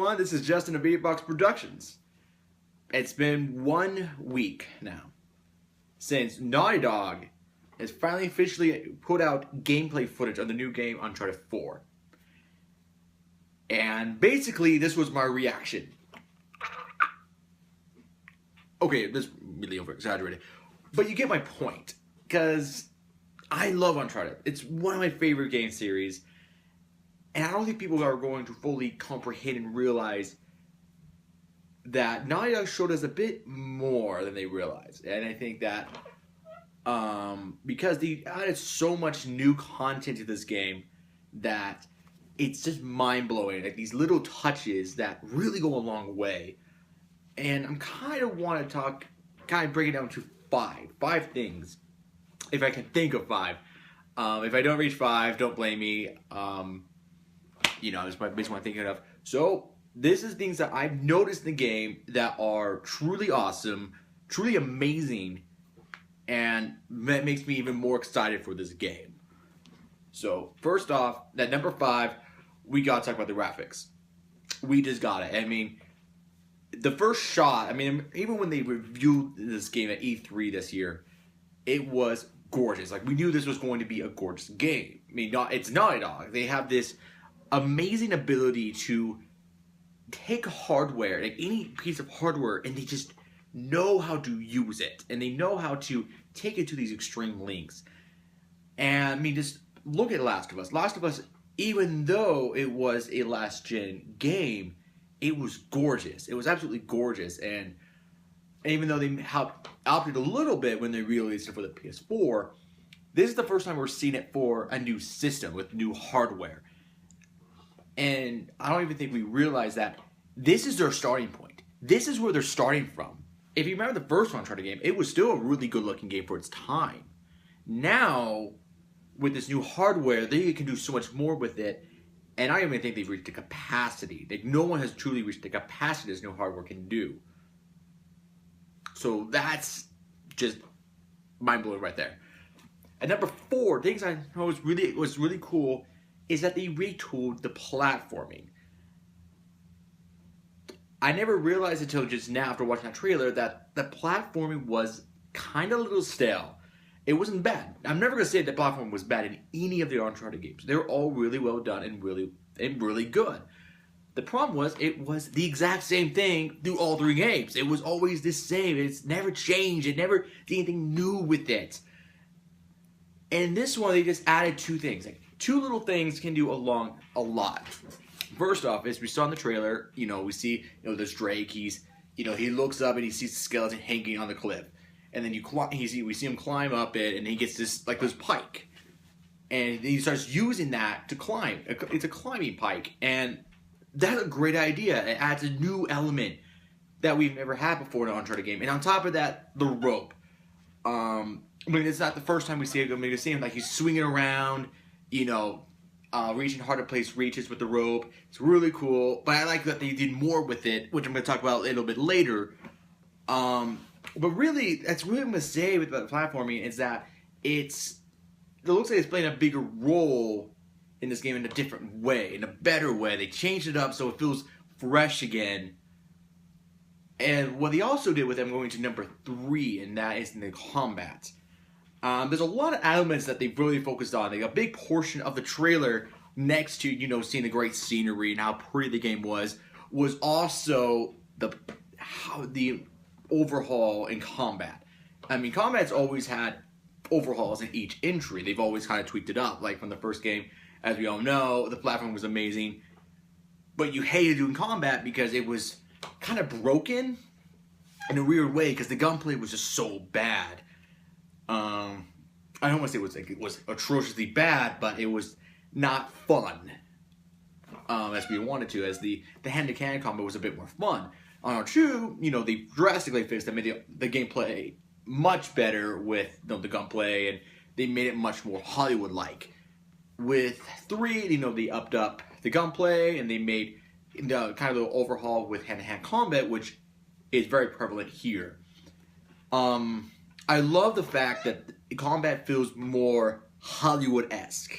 everyone, this is Justin of Beatbox Productions. It's been 1 week now since Naughty Dog has finally officially put out gameplay footage of the new game Uncharted 4. And basically, this was my reaction. Okay, this is really over-exaggerated, but you get my point, because I love Uncharted. It's one of my favorite game series. And I don't think people are going to fully comprehend and realize that Naughty Dog showed us a bit more than they realized. And I think that because they added so much new content to this game that it's just mind-blowing. Like these little touches that really go a long way. And I'm kind of want to break it down to five things. If I can think of five. If I don't reach five, don't blame me. That's basically what I'm thinking of. So, this is things that I've noticed in the game that are truly awesome, truly amazing, and that makes me even more excited for this game. So, first off, at number 5, we gotta talk about the graphics. We just got it. I mean, the first shot, even when they reviewed this game at E3 this year, it was gorgeous. Like, we knew this was going to be a gorgeous game. It's Naughty Dog. They have this amazing ability to take hardware, like any piece of hardware, and they just know how to use it, and they know how to take it to these extreme lengths. And just look at Last of Us. Last of Us, even though it was a last-gen game, it was gorgeous. It was absolutely gorgeous, and even though they opted a little bit when they released it for the PS4, this is the first time we're seeing it for a new system with new hardware. And I don't even think we realize that this is their starting point. This is where they're starting from. If you remember the first Uncharted game, it was still a really good-looking game for its time. Now, with this new hardware, they can do so much more with it. And I don't even think they've reached the capacity. Like, no one has truly reached the capacity this new hardware can do. So that's just mind-blowing right there. And number 4, things I know was really cool is that they retooled the platforming. I never realized until just now after watching that trailer that the platforming was kind of a little stale. It wasn't bad. I'm never going to say that platforming was bad in any of the Uncharted games. They were all really well done and really good. The problem was it was the exact same thing through all 3 games. It was always the same. It's never changed. It never did anything new with it. And this one, they just added 2 things. Like, 2 little things can do a lot. First off, as we saw in the trailer, we see, this Drake. He looks up and he sees the skeleton hanging on the cliff, and then we see him climb up it, and he gets this pike, and he starts using that to climb. It's a climbing pike, and that's a great idea. It adds a new element that we've never had before in an Uncharted game, and on top of that, the rope. It's not the first time we see it. We see him like he's swinging around. Reaching hard to place reaches with the rope. It's really cool, but I like that they did more with it, which I'm going to talk about a little bit later. But really, that's really what I'm going to say with the platforming is that it looks like it's playing a bigger role in this game in a different way, in a better way. They changed it up so it feels fresh again. And what they also did with them going to number 3, and that is in the combat. There's a lot of elements that they've really focused on. Like a big portion of the trailer next to, seeing the great scenery and how pretty the game was also the overhaul in combat. Combat's always had overhauls in each entry. They've always kind of tweaked it up. Like from the first game, as we all know, the platform was amazing. But you hated doing combat because it was kind of broken in a weird way because the gunplay was just so bad. I don't want to say it was atrociously bad, but it was not fun as we wanted to, as the hand-to-hand combat was a bit more fun. On R2, they drastically fixed it, made the gameplay much better with the gunplay, and they made it much more Hollywood-like. With 3, they upped up the gunplay, and they made kind of the overhaul with hand-to-hand combat, which is very prevalent here. I love the fact that combat feels more Hollywood-esque.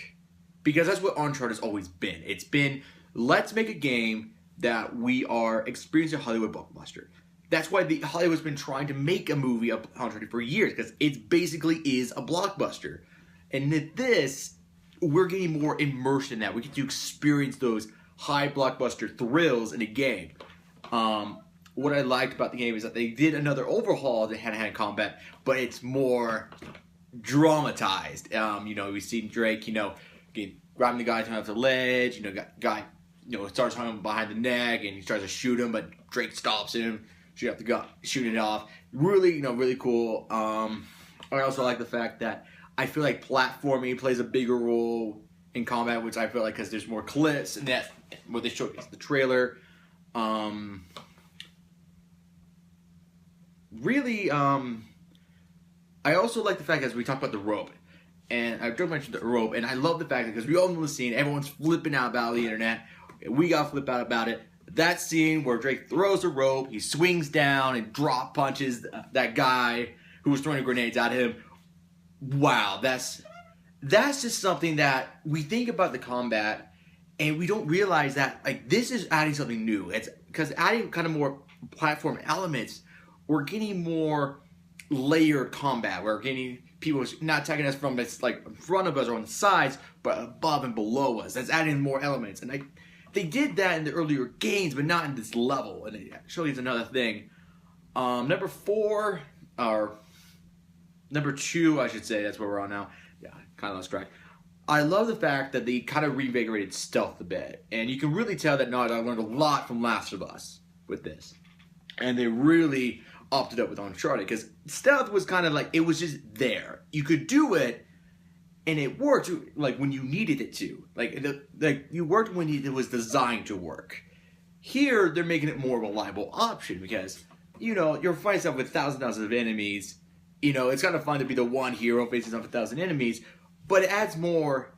Because that's what Uncharted has always been. It's been, let's make a game that we are experiencing a Hollywood blockbuster. That's why Hollywood's been trying to make a movie of Uncharted for years, because it basically is a blockbuster. And with this, we're getting more immersed in that. We get to experience those high blockbuster thrills in a game. What I liked about the game is that they did another overhaul of the hand-to-hand combat, but it's more dramatized. We've seen Drake, grabbing the guy off the ledge. Guy, starts hunting him behind the neck, and he tries to shoot him, but Drake stops him. Shoot off the gun, shooting it off. Really, really cool. I also like the fact that I feel like platforming plays a bigger role in combat, which I feel like because there's more clips, and that's what they showed in the trailer. I also like the fact, as we talked about the rope, and I just mentioned the rope, and I love the fact that because we all know the scene, everyone's flipping out about the internet. We got flipped out about it. That scene where Drake throws a rope, he swings down and drop punches that guy who was throwing grenades at him. Wow, that's just something that we think about the combat, and we don't realize that this is adding something new. It's because adding kind of more platform elements, we're getting more layered combat. We're getting people not attacking us from in front of us or on the sides, but above and below us. That's adding more elements, and they did that in the earlier games, but not in this level. And it actually is another thing. Number 4, or number 2, I should say. That's where we're on now. Yeah, kind of lost track. I love the fact that they kind of reinvigorated stealth a bit. And you can really tell that Naughty Dog learned a lot from Last of Us with this. And they really upped it up with Uncharted. Because stealth was kind of it was just there. You could do it, and it worked when you needed it to. You worked when it was designed to work. Here, they're making it more of a reliable option because, you're fighting stuff with thousands of enemies. It's kind of fun to be the one hero facing off 1,000 enemies, but it adds more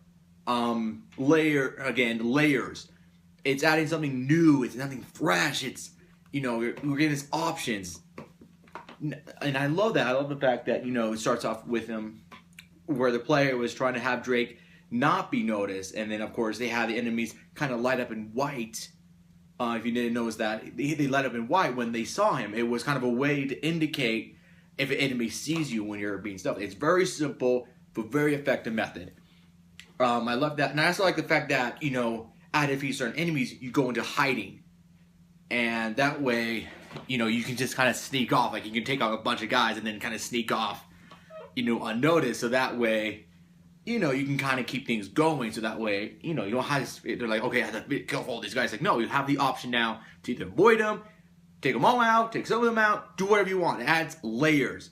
layers. It's adding something new. It's nothing fresh. It's, we're getting these options. And I love that. I love the fact that, it starts off with him where the player was trying to have Drake not be noticed, and then of course they had the enemies kind of light up in white. If you didn't notice that, they light up in white when they saw him. It was kind of a way to indicate if an enemy sees you when you're being stealthy. It's very simple but very effective method. I love that, and I also like the fact that at defeat certain enemies, you go into hiding, and that way you can just kind of sneak off. You can take out a bunch of guys and then kind of sneak off unnoticed, so that way, you can kind of keep things going, so that way, you don't have to, they're like, okay, I have to kill all these guys. No, you have the option now to either avoid them, take them all out, take some of them out, do whatever you want. It adds layers.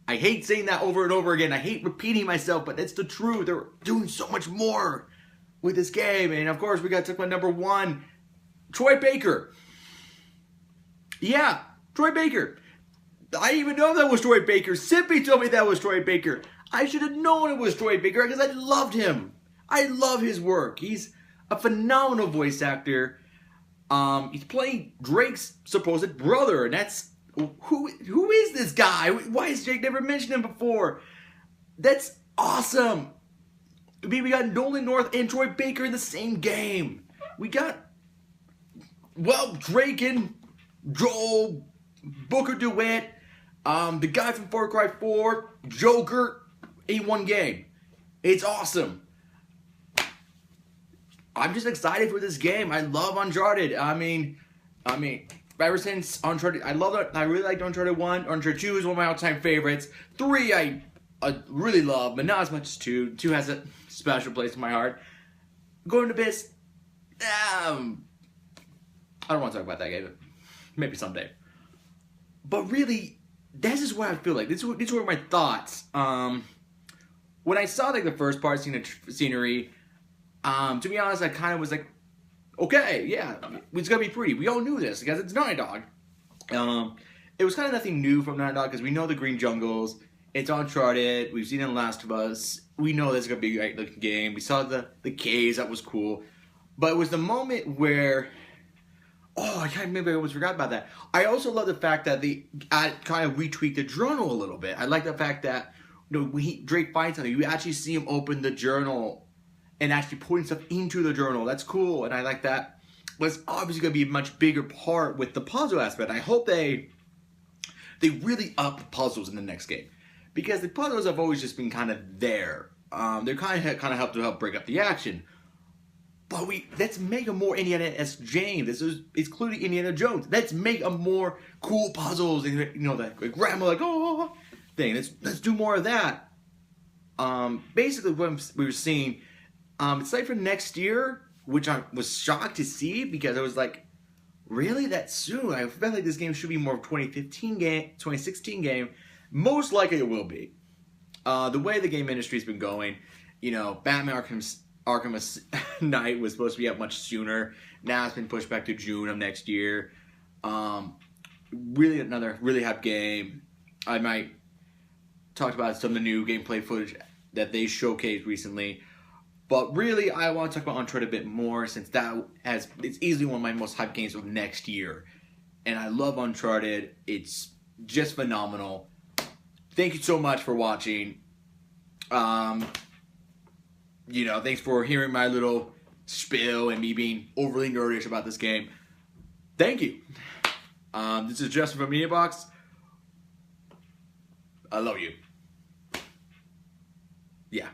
I hate saying that over and over again. I hate repeating myself, but it's the truth. They're doing so much more with this game. And of course, we got to talk about number 1, Troy Baker. Yeah, Troy Baker. I didn't even know that was Troy Baker. Sippy told me that was Troy Baker. I should have known it was Troy Baker because I loved him. I love his work. He's a phenomenal voice actor. He's playing Drake's supposed brother, and that's who is this guy? Why has Drake never mentioned him before? That's awesome. We got Nolan North and Troy Baker in the same game. We got Drake and Joel, Booker DeWitt. The guy from Far Cry 4, Joker, in one game. It's awesome. I'm just excited for this game. I love Uncharted. I mean, ever since Uncharted, I love it. I really liked Uncharted 1. Uncharted 2 is one of my all-time favorites. 3, I really love, but not as much as 2. 2 has a special place in my heart. Going to Abyss, I don't want to talk about that game. Maybe someday. But really, this is what I feel like. These were my thoughts. When I saw the first part, seeing the scenery, to be honest, I kind of was like, okay, yeah, it's gonna be pretty. We all knew this because it's Naughty Dog. It was kind of nothing new from Naughty Dog because we know the green jungles. It's Uncharted. We've seen it in Last of Us. We know this is gonna be a great looking game. We saw the caves. That was cool. But it was the moment where, maybe I almost forgot about that. I also love the fact that they kind of retweaked the journal a little bit. I like the fact that Drake finds something. You actually see him open the journal and actually putting stuff into the journal. That's cool, and I like that. was obviously going to be a much bigger part with the puzzle aspect. I hope they really up the puzzles in the next game, because the puzzles have always just been kind of there. They're kind of help break up the action. But let's make a more Indiana-esque game. This is including Indiana Jones. Let's make a more cool puzzles and the grandma thing. Let's do more of that. Basically, what we were seeing, it's like for next year, which I was shocked to see, because I was like, really, that soon? I felt like this game should be more of a 2016 game. Most likely it will be. The way the game industry's been going, Batman Arkham Knight was supposed to be out much sooner. Now it's been pushed back to June of next year. Really another really hype game. I might talk about some of the new gameplay footage that they showcased recently. But really, I want to talk about Uncharted a bit more, since it's easily one of my most hyped games of next year. And I love Uncharted. It's just phenomenal. Thank you so much for watching. Thanks for hearing my little spiel and me being overly nerdish about this game. Thank you. This is Justin from Media Box. I love you. Yeah.